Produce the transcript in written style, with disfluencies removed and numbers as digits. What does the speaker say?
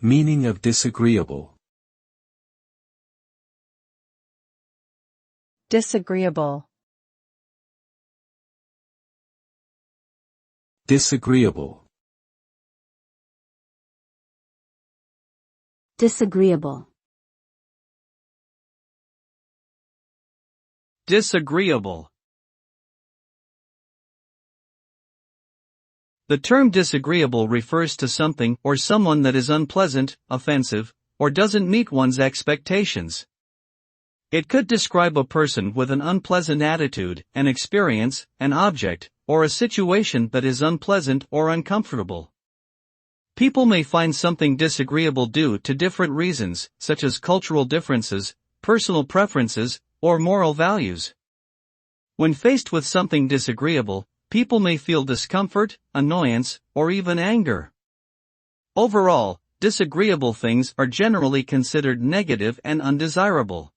Meaning of disagreeable. Disagreeable. Disagreeable. Disagreeable. Disagreeable. The term disagreeable refers to something or someone that is unpleasant, offensive, or doesn't meet one's expectations. It could describe a person with an unpleasant attitude, an experience, an object, or a situation that is unpleasant or uncomfortable. People may find something disagreeable due to different reasons, such as cultural differences, personal preferences, or moral values. When faced with something disagreeable, people may feel discomfort, annoyance, or even anger. Overall, disagreeable things are generally considered negative and undesirable.